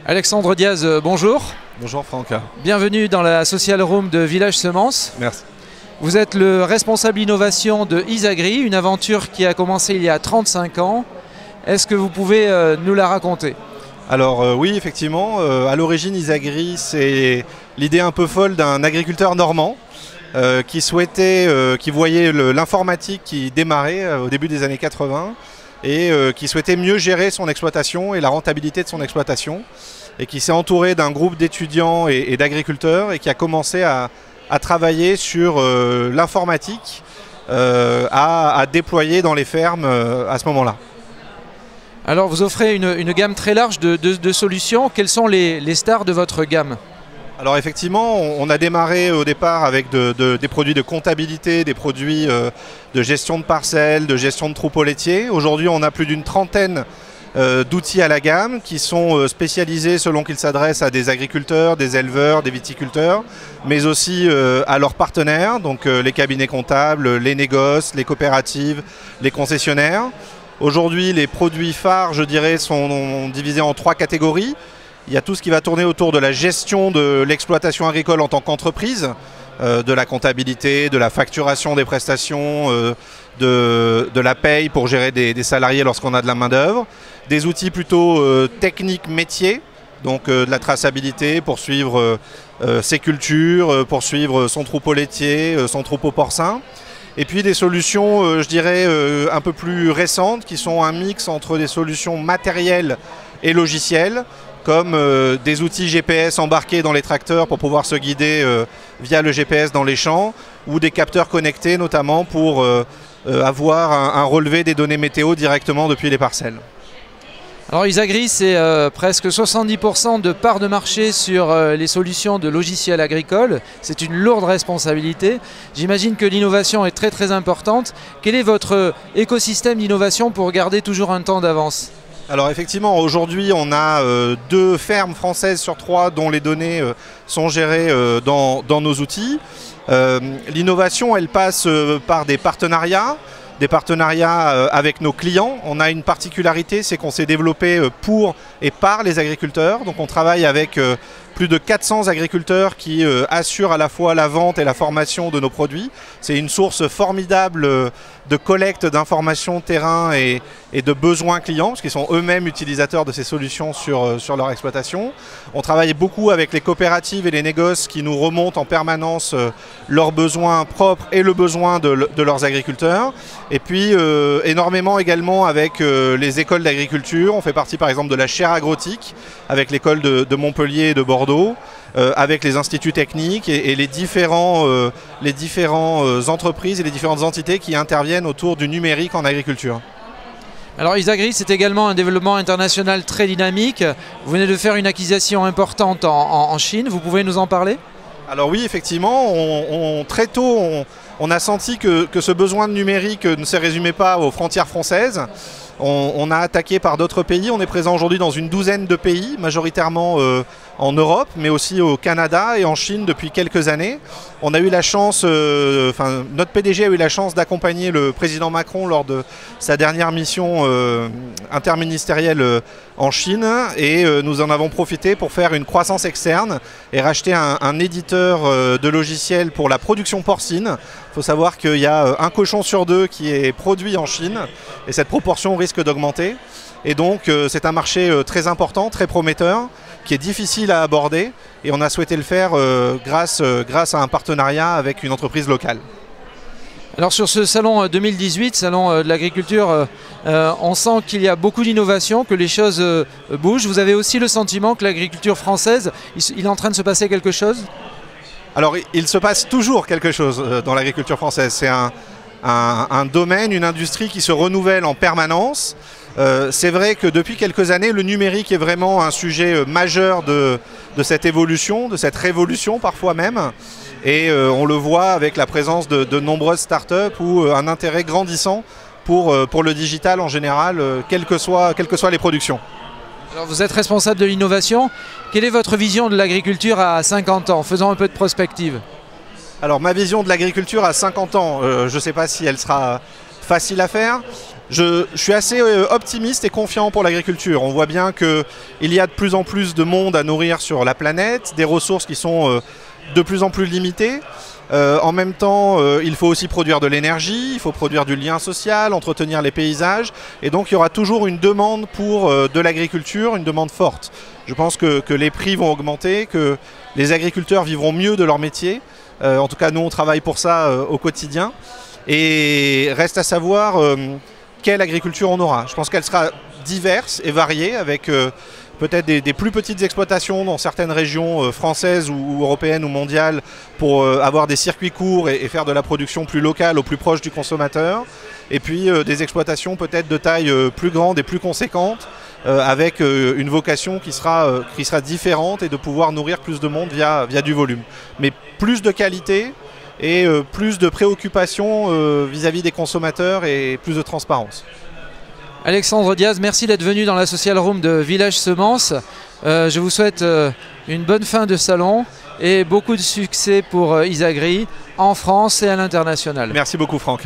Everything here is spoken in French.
Alexandre Diaz, bonjour. Bonjour Franck. Bienvenue dans la Social Room de Village Semences. Merci. Vous êtes le responsable innovation de Isagri, une aventure qui a commencé il y a 35 ans. Est-ce que vous pouvez nous la raconter? Alors oui, effectivement, à l'origine Isagri, c'est l'idée un peu folle d'un agriculteur normand qui voyait l'informatique qui démarrait au début des années 80 et qui souhaitait mieux gérer son exploitation et la rentabilité de son exploitation, et qui s'est entouré d'un groupe d'étudiants et d'agriculteurs et qui a commencé à travailler sur l'informatique à déployer dans les fermes à ce moment-là. Alors vous offrez une gamme très large de solutions. Quelles sont les stars de votre gamme? Alors effectivement, on a démarré au départ avec des produits de comptabilité, des produits de gestion de parcelles, de gestion de troupeaux laitiers. Aujourd'hui, on a plus d'une trentaine d'outils à la gamme qui sont spécialisés selon qu'ils s'adressent à des agriculteurs, des éleveurs, des viticulteurs, mais aussi à leurs partenaires, donc les cabinets comptables, les négoces, les coopératives, les concessionnaires. Aujourd'hui, les produits phares, je dirais, sont divisés en 3 catégories. Il y a tout ce qui va tourner autour de la gestion de l'exploitation agricole en tant qu'entreprise, de la comptabilité, de la facturation des prestations, de la paye pour gérer des salariés lorsqu'on a de la main-d'œuvre. Des outils plutôt techniques métiers, donc de la traçabilité pour suivre ses cultures, pour suivre son troupeau laitier, son troupeau porcin. Et puis des solutions, je dirais, un peu plus récentes, qui sont un mix entre des solutions matérielles et logicielles, comme des outils GPS embarqués dans les tracteurs pour pouvoir se guider via le GPS dans les champs, ou des capteurs connectés notamment pour avoir un relevé des données météo directement depuis les parcelles. Alors Isagri, c'est presque 70% de part de marché sur les solutions de logiciels agricoles. C'est une lourde responsabilité. J'imagine que l'innovation est très très importante. Quel est votre écosystème d'innovation pour garder toujours un temps d'avance? Alors effectivement, aujourd'hui on a 2 fermes françaises sur 3 dont les données sont gérées dans nos outils. L'innovation, elle passe par des partenariats avec nos clients. On a une particularité, c'est qu'on s'est développé pour et par les agriculteurs. Donc on travaille avec plus de 400 agriculteurs qui assurent à la fois la vente et la formation de nos produits. C'est une source formidable de collecte d'informations terrain et de besoins clients, parce qu'ils sont eux-mêmes utilisateurs de ces solutions sur leur exploitation. On travaille beaucoup avec les coopératives et les négoces qui nous remontent en permanence leurs besoins propres et le besoin de leurs agriculteurs. Et puis énormément également avec les écoles d'agriculture. On fait partie par exemple de la chaire agrotique avec l'école de Montpellier et de Bordeaux, avec les instituts techniques et les différentes entreprises et les différentes entités qui interviennent autour du numérique en agriculture. Alors Isagri, c'est également un développement international très dynamique. Vous venez de faire une acquisition importante en Chine, vous pouvez nous en parler? Alors oui, effectivement, très tôt, on a senti que ce besoin de numérique ne se résumait pas aux frontières françaises. On a attaqué par d'autres pays. On est présent aujourd'hui dans une douzaine de pays, majoritairement en Europe, mais aussi au Canada et en Chine depuis quelques années. On a eu la chance, notre PDG a eu la chance d'accompagner le président Macron lors de sa dernière mission interministérielle en Chine, et nous en avons profité pour faire une croissance externe et racheter un éditeur de logiciels pour la production porcine. Il faut savoir qu'il y a un cochon sur 2 qui est produit en Chine, et cette proportion risque d'augmenter. Et donc c'est un marché très important, très prometteur, qui est difficile à aborder, et on a souhaité le faire grâce à un partenariat avec une entreprise locale. Alors sur ce salon 2018, salon de l'agriculture, on sent qu'il y a beaucoup d'innovation, que les choses bougent. Vous avez aussi le sentiment que l'agriculture française, il est en train de se passer quelque chose? Alors il se passe toujours quelque chose dans l'agriculture française. C'est un domaine, une industrie qui se renouvelle en permanence. C'est vrai que depuis quelques années, le numérique est vraiment un sujet majeur de cette évolution, de cette révolution parfois même. Et on le voit avec la présence de nombreuses startups ou un intérêt grandissant pour le digital en général, quelles que soient les productions. Alors vous êtes responsable de l'innovation. Quelle est votre vision de l'agriculture à 50 ans? Faisons un peu de prospective. Alors ma vision de l'agriculture à 50 ans, je ne sais pas si elle sera facile à faire. Je suis assez optimiste et confiant pour l'agriculture. On voit bien qu'il y a de plus en plus de monde à nourrir sur la planète, des ressources qui sont de plus en plus limitées. En même temps, il faut aussi produire de l'énergie, il faut produire du lien social, entretenir les paysages. Et donc il y aura toujours une demande pour de l'agriculture, une demande forte. Je pense que les prix vont augmenter, que les agriculteurs vivront mieux de leur métier. En tout cas, nous, on travaille pour ça au quotidien. Et reste à savoir quelle agriculture on aura. Je pense qu'elle sera diverse et variée, avec peut-être des plus petites exploitations dans certaines régions françaises ou européennes ou mondiales pour avoir des circuits courts et faire de la production plus locale au plus proche du consommateur. Et puis des exploitations peut-être de taille plus grande et plus conséquente avec une vocation qui sera différente et de pouvoir nourrir plus de monde via du volume. Mais plus de qualité et plus de préoccupation vis-à-vis des consommateurs et plus de transparence. Alexandre Diaz, merci d'être venu dans la Social Room de Village Semences. Je vous souhaite une bonne fin de salon et beaucoup de succès pour Isagri en France et à l'international. Merci beaucoup Franck.